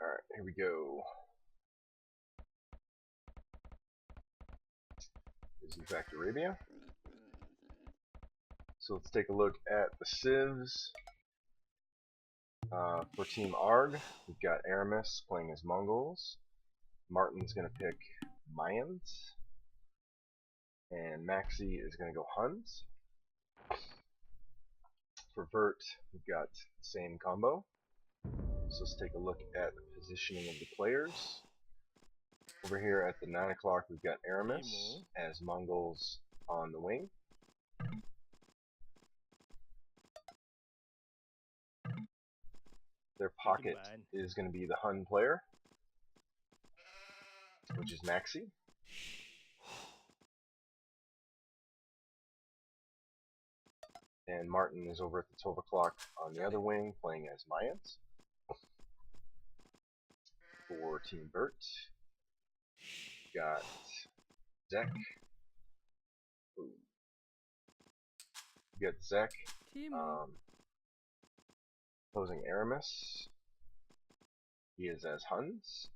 Alright, here we go. This is in fact Arabia. So let's take a look at the civs. For Team ARG, we've got Aramis playing as Mongols. Martin's going to pick Mayans. And Maxi is going to go Huns. For VerT, we've got the same combo. So let's take a look at the positioning of the players. Over here at the 9 o'clock, we've got Aramis as Mongols on the wing. Their pocket is going to be the Hun player, which is Maxi. And Martin is over at the 12 o'clock on the other wing, playing as Mayans. For Team VerT, we've got Zek. We've got Zek opposing Aramis. He is as Huns.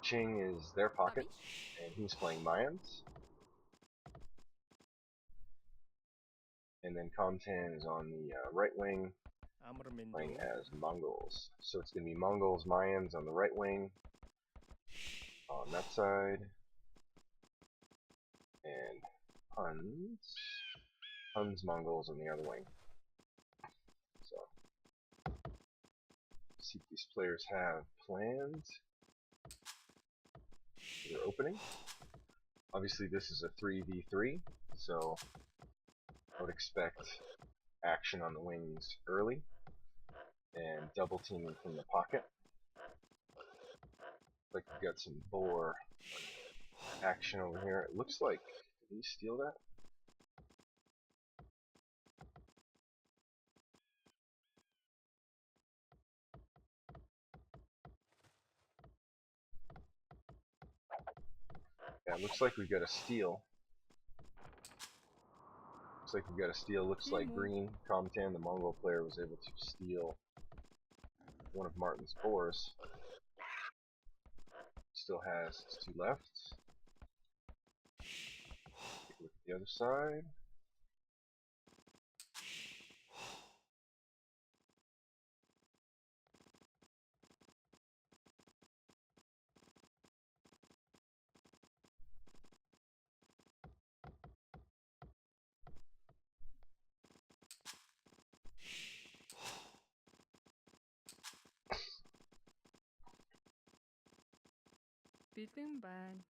Ching is their pocket, and he's playing Mayans. And then Comtan is on the right wing, playing as Mongols. So it's going to be Mongols, Mayans on the right wing, on that side, and Huns, Mongols on the other wing. So, see what these players have planned for their opening. Obviously this is a 3v3, so I would expect action on the wings early and double teaming from the pocket. Like we've got some boar action over here. It looks like, did he steal that? Yeah, it looks like we've got a steal. Looks like we've got a steal. Looks like green, Comtan, the Mongol player, was able to steal one of Martin's boars. Still has 2 left. Take a look at the other side. Biting ban.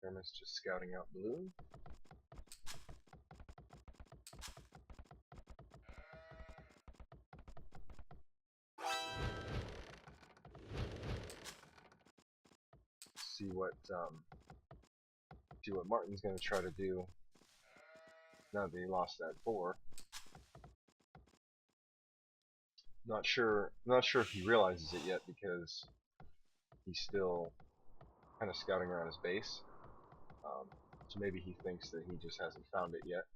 Aramis just scouting out blue. See what Martin's going to try to do now that he lost that boar. Not sure if he realizes it yet because he's still kind of scouting around his base. So maybe he thinks that he just hasn't found it yet.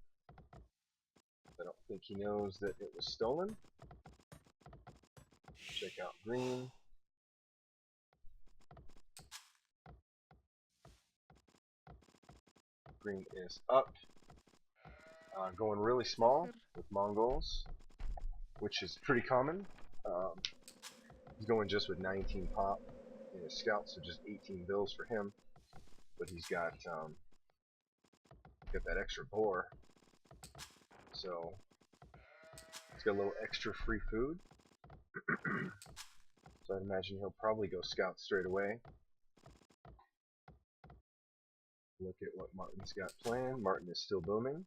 I don't think he knows that it was stolen. Check out green. Green is up. Going really small with Mongols, which is pretty common. He's going just with 19 pop in his scout, so just 18 bills for him. But he's got that extra boar, so he's got a little extra free food. So I'd imagine he'll probably go scout straight away. Look at what Martin's got planned. Martin is still booming.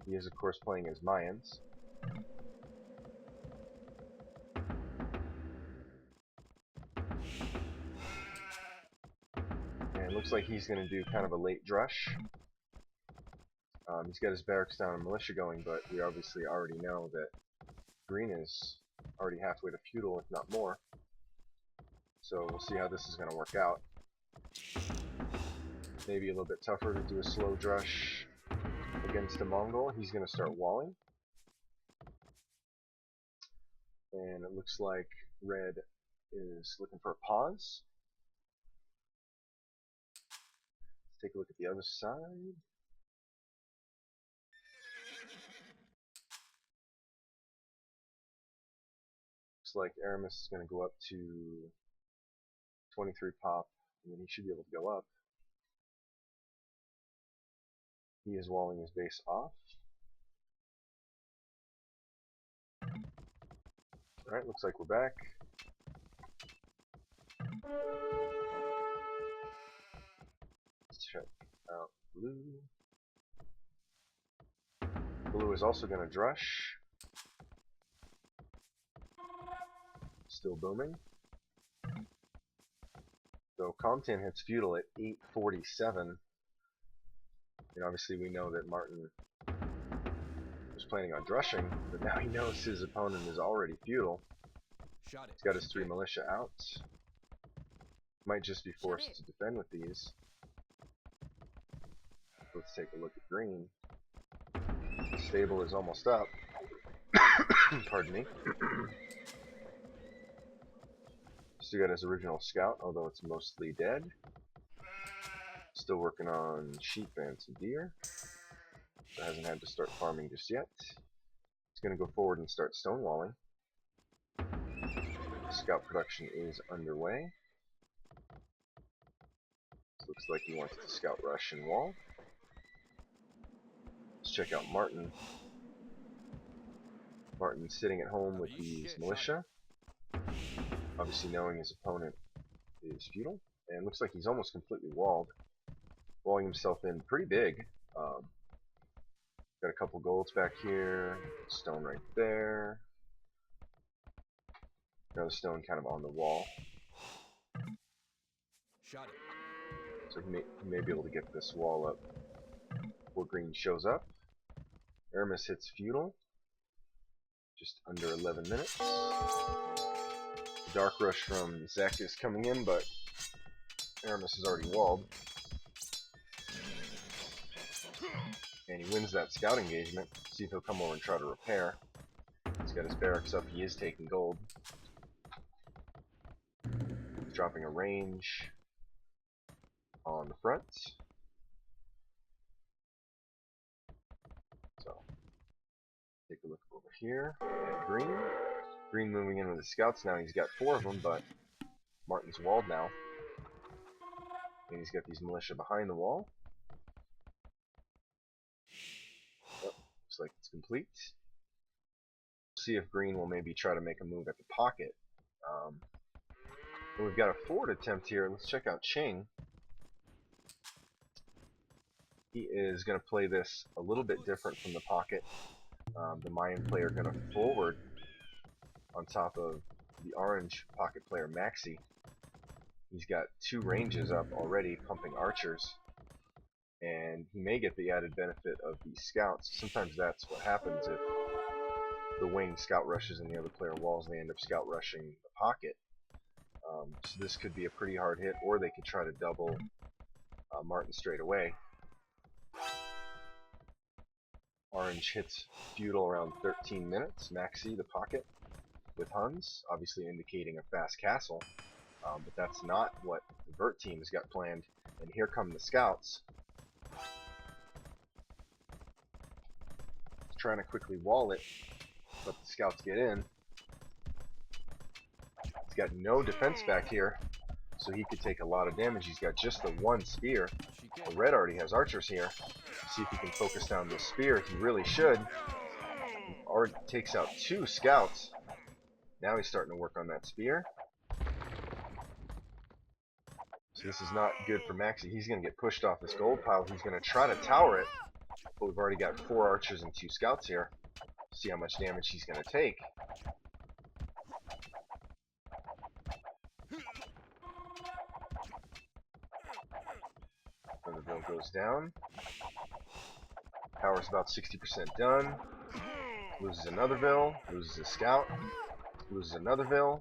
He is, of course, playing as Mayans. And it looks like he's going to do kind of a late drush. He's got his barracks down and militia going, but we obviously already know that Green is already halfway to feudal, if not more. So we'll see how this is going to work out. Maybe a little bit tougher to do a slow drush against a Mongol. He's going to start walling. And it looks like red is looking for a pause. Let's take a look at the other side. Looks like Aramis is going to go up to 23 pop, and then he should be able to go up. He is walling his base off. Alright, looks like we're back. Let's check out blue. Blue is also going to drush. Still booming. So Comtan hits feudal at 847. And obviously we know that Martin was planning on drushing, but now he knows his opponent is already feudal. He's got his 3 militia out. Might just be forced to defend with these. Let's take a look at green. Stable is almost up. Pardon me. Still got his original scout, although it's mostly dead. Still working on sheep and some deer. So hasn't had to start farming just yet. He's going to go forward and start stonewalling. Scout production is underway. This looks like he wants to scout rush and wall. Let's check out Martin. Martin's sitting at home with these militia. Obviously knowing his opponent is feudal. And looks like he's almost completely walled. Walling himself in pretty big. Got a couple golds back here. Stone right there. Another stone kind of on the wall. So he may be able to get this wall up before green shows up. Aramis hits feudal. Just under 11 minutes. The dark rush from Zek is coming in, but Aramis is already walled. And he wins that scout engagement. See if he'll come over and try to repair. He's got his barracks up. He is taking gold. He's dropping a range on the front. So, take a look over here at green. Green moving in with his scouts now. He's got 4 of them, but Martin's walled now. And he's got these militia behind the wall. Yep, looks like it's complete. See if green will maybe try to make a move at the pocket. We've got a forward attempt here. Let's check out Ching. He is going to play this a little bit different from the pocket. The Mayan player going to forward on top of the orange pocket player Maxi. He's got 2 ranges up already, pumping archers. And he may get the added benefit of these scouts. Sometimes that's what happens if the wing scout rushes and the other player walls, and they end up scout rushing the pocket. So this could be a pretty hard hit, or they could try to double Martin straight away. Orange hits feudal around 13 minutes. Maxi, the pocket, with Huns, obviously indicating a fast castle. But that's not what the VerT team has got planned. And here come the scouts. Trying to quickly wall it, but the scouts get in. He's got no defense back here, so he could take a lot of damage. He's got just the 1 spear. The red already has archers here. See if he can focus down the spear. He really should. He already takes out 2 scouts. Now he's starting to work on that spear. So this is not good for Maxi. He's going to get pushed off this gold pile. He's going to try to tower it. But we've already got 4 archers and 2 scouts here. See how much damage he's going to take. Another bill goes down. Power's about 60% done. Loses another Vil. Loses a scout. Loses another Vil.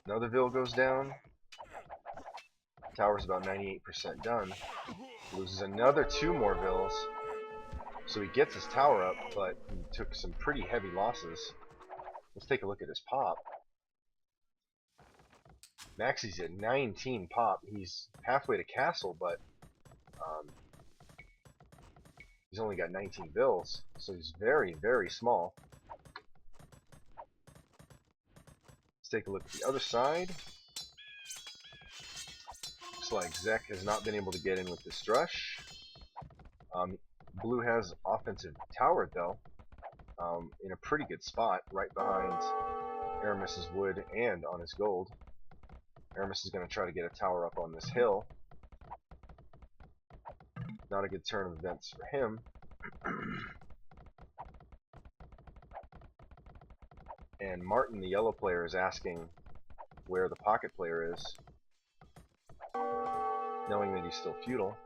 Another Vil goes down. Tower's about 98% done. Loses another 2 more Vils. So he gets his tower up, but he took some pretty heavy losses. Let's take a look at his pop. Maxi's at 19 pop. He's halfway to castle, but he's only got 19 Vils, so he's very, very small. Let's take a look at the other side. Looks like Zek has not been able to get in with this Drush. Blue has offensive tower, though, in a pretty good spot, right behind Aramis's wood and on his gold. Aramis is going to try to get a tower up on this hill. Not a good turn of events for him. And Martin, the yellow player, is asking where the pocket player is, knowing that he's still feudal.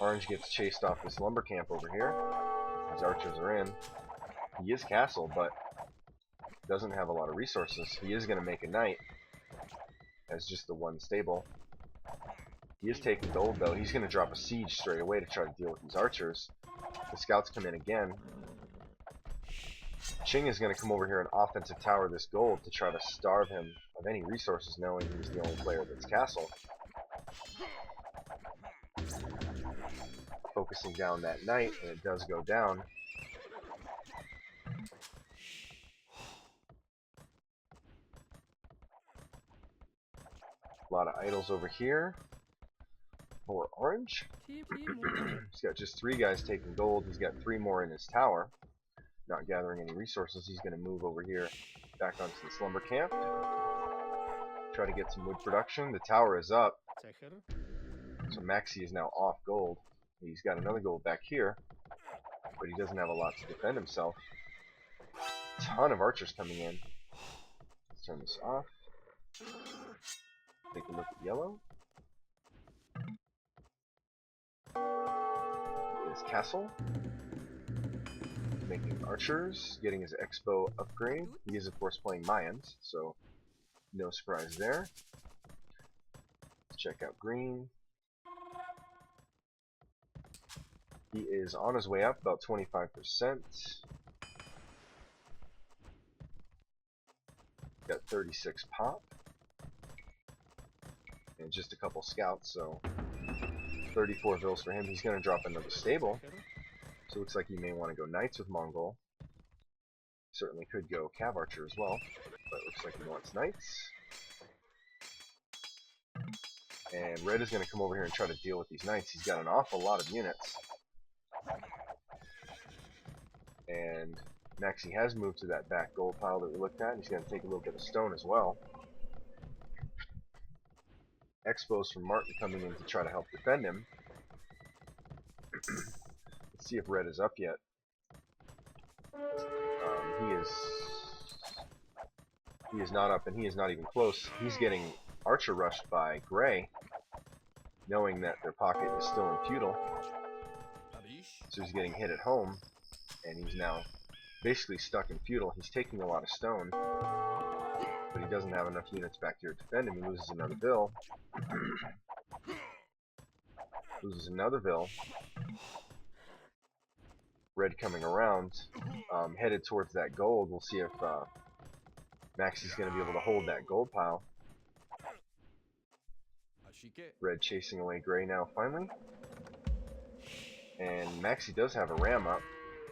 Orange gets chased off this lumber camp over here. His archers are in. He is castle, but doesn't have a lot of resources. He is going to make a knight as just the one stable. He is taking gold, though. He's going to drop a siege straight away to try to deal with these archers. The scouts come in again. Ching is going to come over here and offensive tower this gold to try to starve him of any resources, knowing he's the only player that's castle. Focusing down that knight, and it does go down. A lot of idols over here for Orange. TP more. He's got just 3 guys taking gold. He's got 3 more in his tower. Not gathering any resources. He's going to move over here back onto the slumber camp. Try to get some wood production. The tower is up. So Maxi is now off gold. He's got another gold back here, but he doesn't have a lot to defend himself. Ton of archers coming in. Let's turn this off. Take a look at yellow. His castle. Making archers, getting his expo upgrade. He is of course playing Mayans, so no surprise there. Let's check out green. He is on his way up, about 25%. Got 36 pop. And just a couple scouts, so 34 Vils for him. He's going to drop another stable. So it looks like he may want to go Knights with Mongol. Certainly could go Cav Archer as well, but it looks like he wants Knights. And Red is going to come over here and try to deal with these Knights. He's got an awful lot of units. And Maxi has moved to that back gold pile that we looked at. He's going to take a little bit of stone as well. Expos from Martin coming in to try to help defend him. Let's see if Red is up yet. He is not up, and he is not even close. He's getting archer rushed by Gray, knowing that their pocket is still in feudal. So he's getting hit at home, and he's now basically stuck in feudal. He's taking a lot of stone, but he doesn't have enough units back here to defend him. He loses another Vil. Loses another Vil. Red coming around, headed towards that gold. We'll see if Maxi's going to be able to hold that gold pile. Red chasing away Gray now, finally. And Maxi does have a ram up,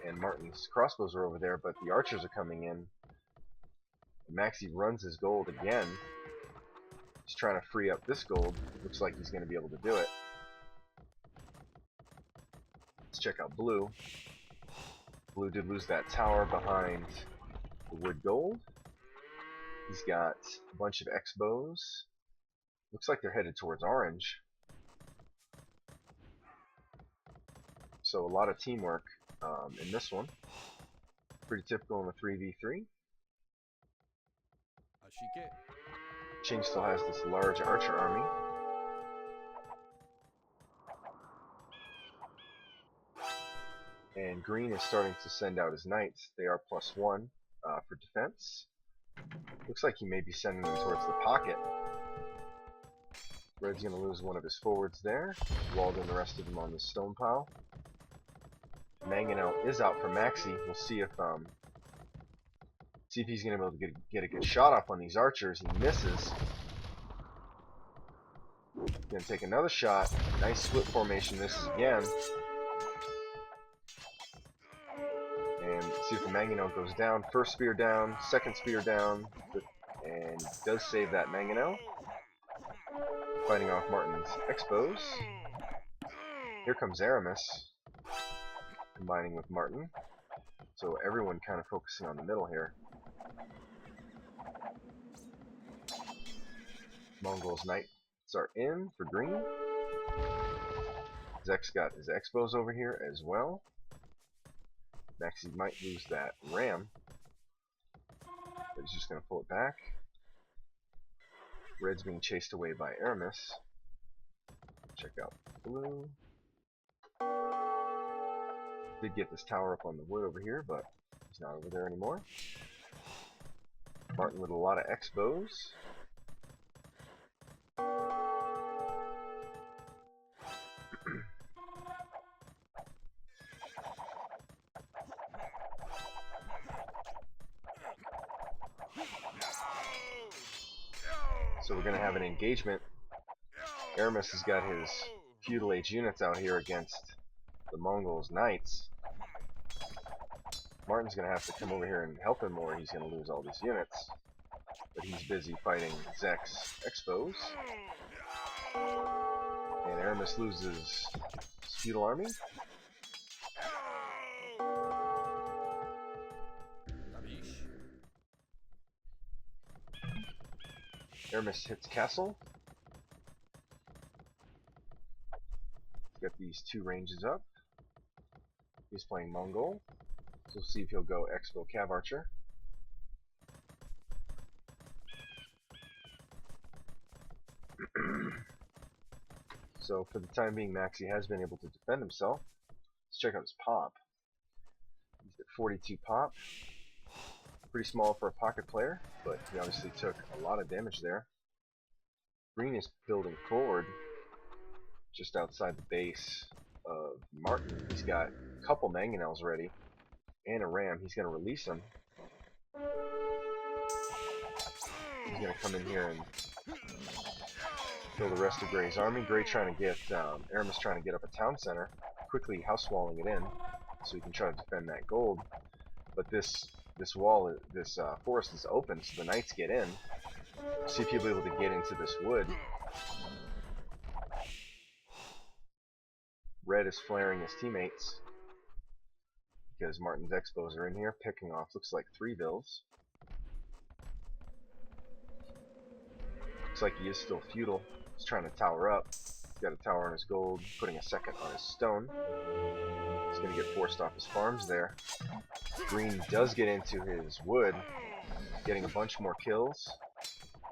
and Martin's crossbows are over there, but the archers are coming in. Maxi runs his gold again. He's trying to free up this gold. Looks like he's going to be able to do it. Let's check out Blue. Blue did lose that tower behind the wood gold. He's got a bunch of X-bows. Looks like they're headed towards Orange. So a lot of teamwork in this one. Pretty typical in a 3v3. Ching still has this large archer army. And green is starting to send out his knights. They are +1 for defense. Looks like he may be sending them towards the pocket. Red's going to lose one of his forwards there. Walled in the rest of them on the stone pile. Mangonel is out for Maxi. We'll see if he's going to be able to get a good shot off on these archers. He misses. Going to take another shot. Nice split formation. Misses again. And see if the Mangonel goes down. First spear down. Second spear down. And does save that Mangonel. Fighting off Martin's Expos. Here comes Aramis. Combining with Martin. So everyone kind of focusing on the middle here. Mongol's Knights are in for green. Zek's got his Expos over here as well. Maxi might lose that ram. But he's just going to pull it back. Red's being chased away by Aramis. Check out blue. Did get this tower up on the wood over here, but he's not over there anymore. Martin with a lot of Expos. So we're going to have an engagement. Aramis has got his feudal age units out here against the Mongols' knights. Martin's going to have to come over here and help him or he's going to lose all these units. But he's busy fighting Zek's Expos. And Aramis loses his feudal army. Aramis hits castle. He's got these two ranges up. He's playing Mongol. So we'll see if he'll go Expo Cav Archer. So for the time being, Maxi has been able to defend himself. Let's check out his pop. He's at 42 pop. Pretty small for a pocket player, but he obviously took a lot of damage there. Green is building forward just outside the base of Martin. He's got a couple Mangonels ready and a ram. He's going to release them. He's going to come in here and kill the rest of Gray's army. Gray trying to get, Aramis trying to get up a town center, quickly house walling it in so he can try to defend that gold. But this wall, this forest is open, so the knights get in. See if he'll be able to get into this wood. Red is flaring his teammates because Martin's Expos are in here, picking off, looks like 3 vills. Looks like he is still feudal. He's trying to tower up. He's got a tower on his gold, putting a second on his stone. He's going to get forced off his farms there. Green does get into his wood, getting a bunch more kills.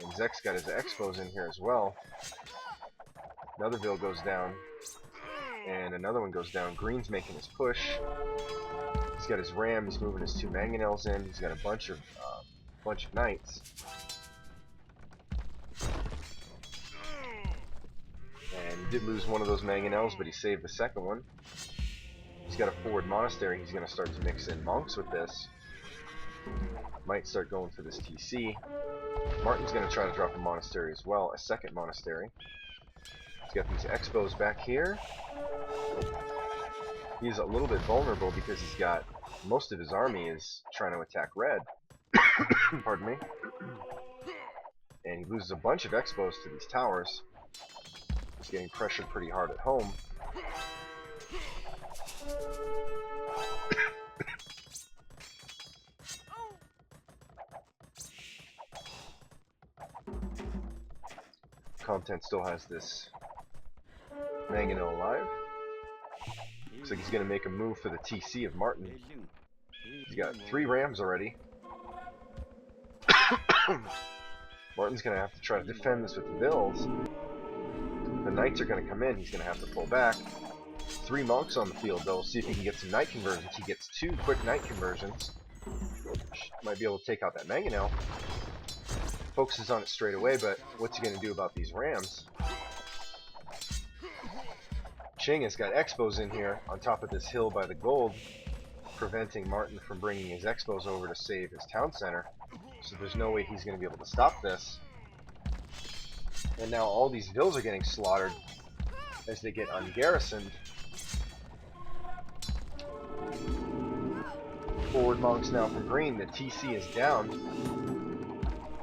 And Zek's got his Expos in here as well. Another vill goes down. And another one goes down. Green's making his push. He's got his ram. He's moving his 2 Mangonels in. He's got a bunch of knights. And he did lose one of those Mangonels, but he saved the second one. He's got a forward monastery. He's going to start to mix in monks with this. Might start going for this TC. Martin's going to try to drop a monastery as well, a second monastery. He's got these Expos back here. He's a little bit vulnerable because he's got most of his army is trying to attack red. Pardon me. And he loses a bunch of Expos to these towers. He's getting pressured pretty hard at home. Content still has this Mangonel alive. Looks like he's going to make a move for the TC of Martin. He's got 3 rams already. Martin's going to have to try to defend this with the vills. The knights are going to come in. He's going to have to pull back. 3 monks on the field though. See if he can get some knight conversions. He gets 2 quick knight conversions. Might be able to take out that mangonel. Focuses on it straight away, but what's he going to do about these rams? Ching has got expos in here on top of this hill by the gold, preventing Martin from bringing his expos over to save his town center. So there's no way he's going to be able to stop this. And now all these vills are getting slaughtered as they get ungarrisoned. Forward monks now from green. The TC is down.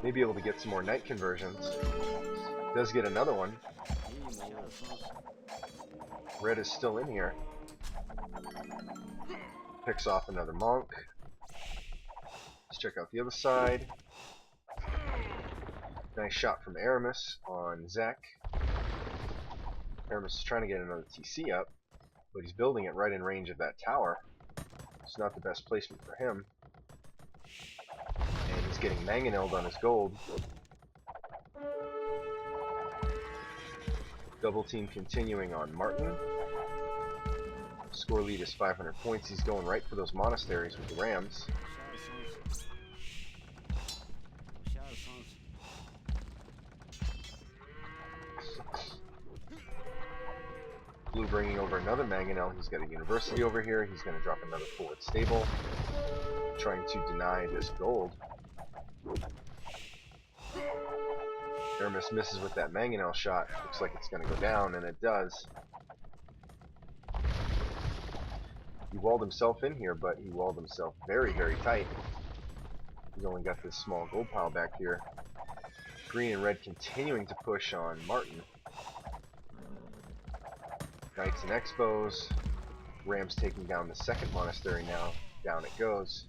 May be able to get some more knight conversions. Does get another one. Red is still in here. Picks off another monk. Let's check out the other side. Nice shot from Aramis on Zek. Aramis is trying to get another TC up, but he's building it right in range of that tower. It's not the best placement for him. And he's getting mangonelled on his gold. Double team continuing on Martin. Score lead is 500 points. He's going right for those monasteries with the rams. Blue bringing over another mangonel. He's got a university over here. He's going to drop another forward stable, trying to deny this gold. Aramis misses with that mangonel shot. Looks like it's going to go down, and it does. He walled himself in here, but he walled himself very, very tight. He's only got this small gold pile back here. Green and red continuing to push on Martin. Knights and expos. Rams taking down the second monastery now. Down it goes.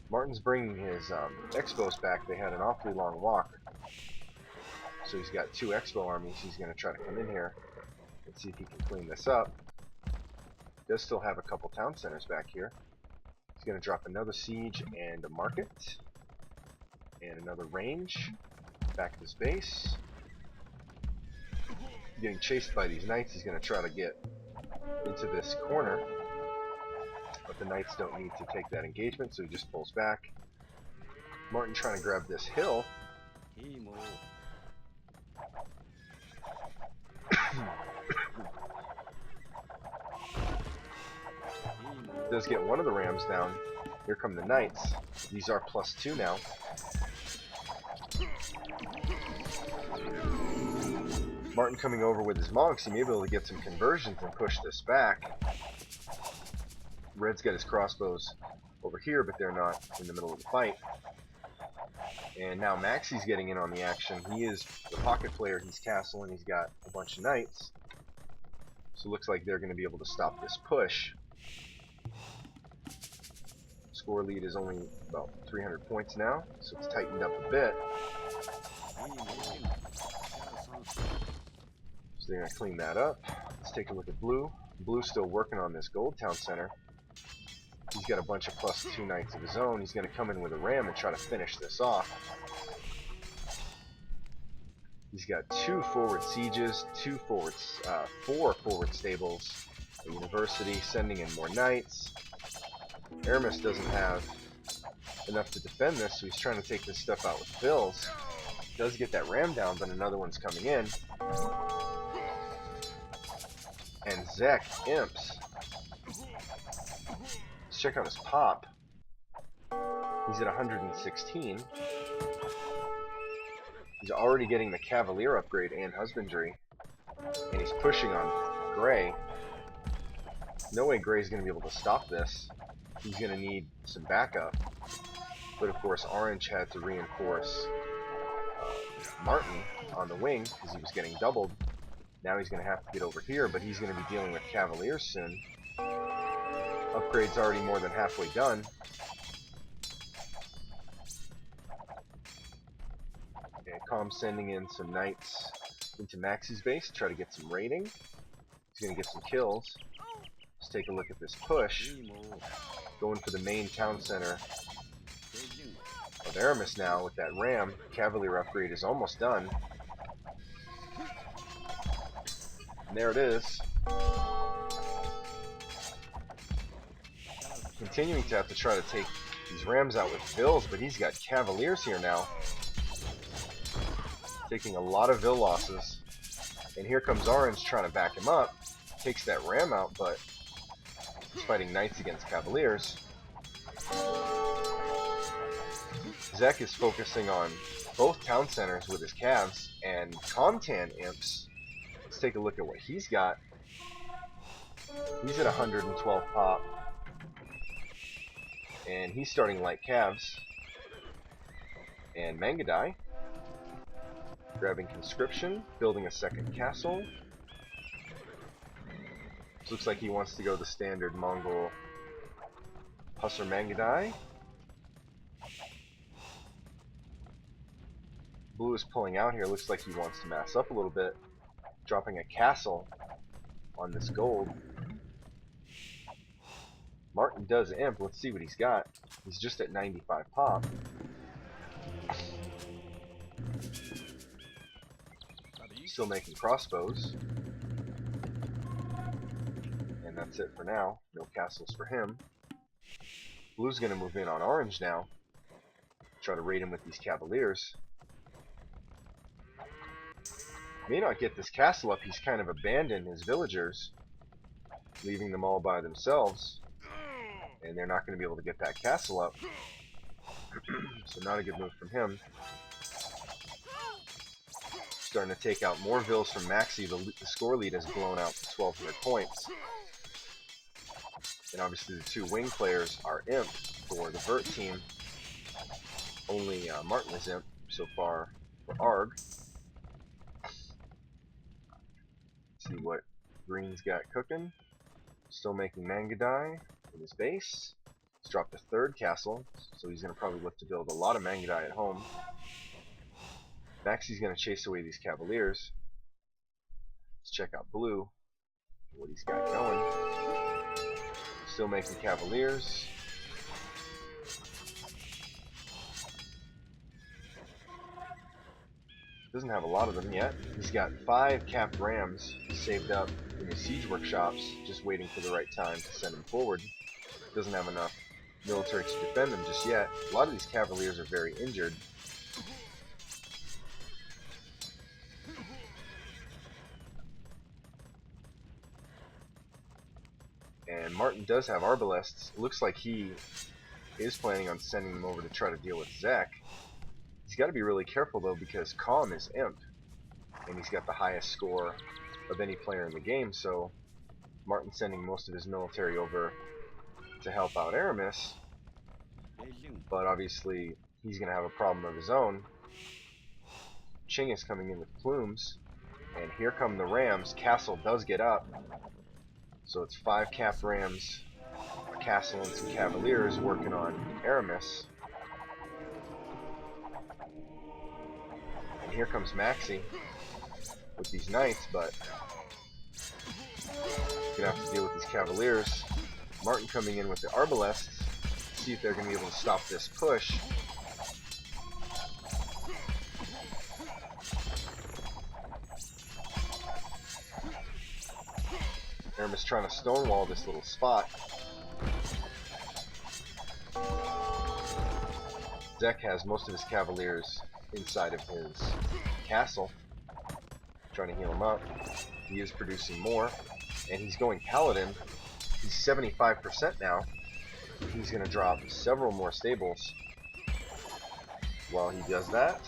Martin's bringing his expos back. They had an awfully long walk. So he's got 2 expo armies. He's going to try to come in here and see if he can clean this up. Does still have a couple town centers back here. He's going to drop another siege and a market. And another range. Back at his base. Getting chased by these knights. He's going to try to get into this corner. But the knights don't need to take that engagement, so he just pulls back. Martin trying to grab this hill. Does get one of the rams down. Here come the knights. These are +2 now. Martin coming over with his monks. He may be able to get some conversions and push this back. Red's got his crossbows over here, but they're not in the middle of the fight. And now Maxi's getting in on the action. He is the pocket player. He's castle and he's got a bunch of knights. So it looks like they're going to be able to stop this push. Score lead is only about 300 points now, so it's tightened up a bit. So they're going to clean that up. Let's take a look at Blue. Blue's still working on this gold town center. He's got a bunch of +2 knights of his own. He's going to come in with a ram and try to finish this off. He's got 2 forward sieges, 4 forward stables, a university, sending in more knights. Aramis doesn't have enough to defend this, so he's trying to take this stuff out with fills. Does get that ram down, but another one's coming in. And Zek imps. Let's check out his pop. He's at 116. He's already getting the Cavalier upgrade and Husbandry. And he's pushing on Gray. No way Gray's going to be able to stop this. He's going to need some backup. But of course, Orange had to reinforce Martin on the wing because he was getting doubled. Now he's going to have to get over here, but he's going to be dealing with Cavaliers soon. Upgrade's already more than halfway done. Okay, Calm's sending in some knights into Maxi's base to try to get some raiding. He's going to get some kills. Let's take a look at this push. Going for the main town center of Aramis now with that ram. Cavalier upgrade is almost done. And there it is. continuing to have to try to take these Rams out with Vills, but he's got Cavaliers here now. Taking a lot of Vill losses. And here comes Orange trying to back him up. Takes that Ram out, but he's fighting Knights against Cavaliers. Zek is focusing on both town centers with his Cavs and Contan imps. Let's take a look at what he's got. He's at 112 pop. And he's starting light Cavs. And Mangadai. Grabbing conscription, building a second castle. This looks like he wants to go the standard Mongol Hussar Mangadai. Blue is pulling out here. Looks like he wants to mass up a little bit, dropping a castle on this gold. Martin does imp. Let's see what he's got. He's just at 95 pop. Still making crossbows. And that's it for now. No castles for him. Blue's going to move in on Orange now. Try to raid him with these Cavaliers. May not get this castle up. He's kind of abandoned his villagers, leaving them all by themselves. And they're not going to be able to get that castle up. So not a good move from him. Starting to take out more Vills from Maxi. The score lead has blown out to 1,200 points. And obviously the two wing players are imp for the VerT team. Only Martin is imp so far for ARG. Let's see what Green's got cooking. Still making Mangadai in his base. He's dropped a third castle, so he's going to probably look to build a lot of Mangadai at home. Maxi's going to chase away these Cavaliers. Let's check out Blue, what he's got going. Still making Cavaliers. Doesn't have a lot of them yet. He's got 5 capped Rams saved up in his siege workshops, just waiting for the right time to send them forward. Doesn't have enough military to defend them just yet. A lot of these Cavaliers are very injured. And Martin does have Arbalests. Looks like he is planning on sending them over to try to deal with Zek. He's got to be really careful though, because Calm is imp, and he's got the highest score of any player in the game, so Martin's sending most of his military over to help out Aramis, but obviously he's going to have a problem of his own. Ching is coming in with plumes, and here come the Rams. Castle does get up, so it's 5 capped Rams, a castle, and some Cavaliers working on Aramis. And here comes Maxi with these Knights, but gonna have to deal with these Cavaliers. Martin coming in with the Arbalests. See if they're gonna be able to stop this push. Aramis trying to stonewall this little spot. Zek has most of his Cavaliers inside of his castle, trying to heal him up. He is producing more, and he's going Paladin. He's 75% now. He's going to drop several more stables. While he does that,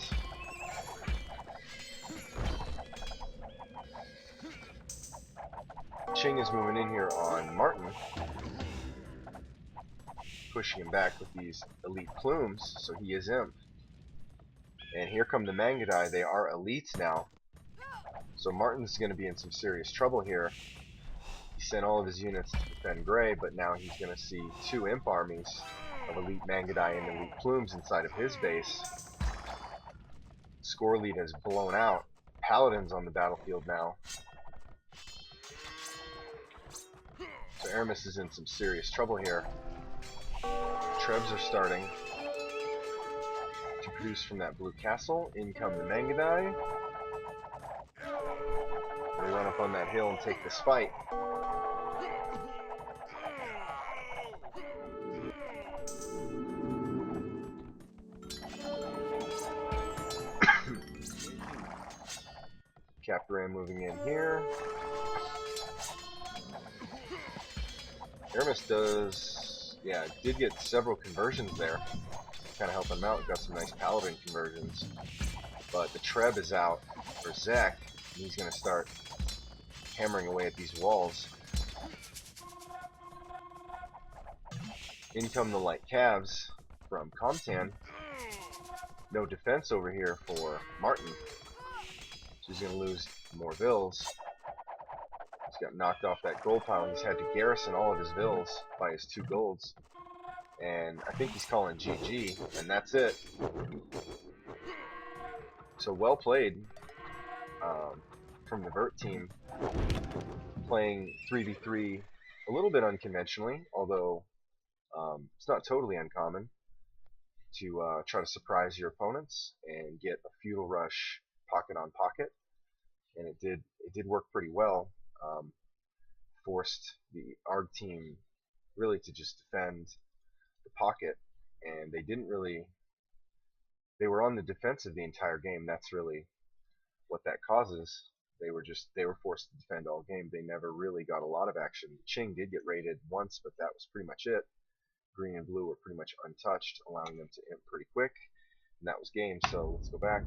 Ching is moving in here on Martin, pushing him back with these elite plumes, so he is imp. And here come the Mangadai. They are elites now. So Martin's going to be in some serious trouble here. He sent all of his units to defend Gray, but now he's going to see 2 imp armies of elite Mangadai and elite plumes inside of his base. Score lead has blown out. Paladin's on the battlefield now. So Aramis is in some serious trouble here. Trebs are starting to produce from that blue castle. In come the Mangadai. They run up on that hill and take this fight. Ram moving in here. Aramis did get several conversions there. Kind of helping him out. Got some nice paladin conversions. But the Treb is out for Zek. And he's going to start hammering away at these walls. In come the light calves from Comtan. No defense over here for Martin. So he's going to lose more vills. He's got knocked off that gold pile. He's had to garrison all of his vills by his 2 golds. And I think he's calling GG, and that's it. So well played from the VerT team, playing 3v3 a little bit unconventionally, although it's not totally uncommon to try to surprise your opponents and get a feudal rush pocket on pocket, and it did work pretty well. Forced the ARG team really to just defend the pocket, and they were on the defensive the entire game. That's really what that causes. They were forced to defend all game. They never really got a lot of action. Ching did get raided once, but that was pretty much it. Green and blue were pretty much untouched, allowing them to imp pretty quick, and that was game. So let's go back.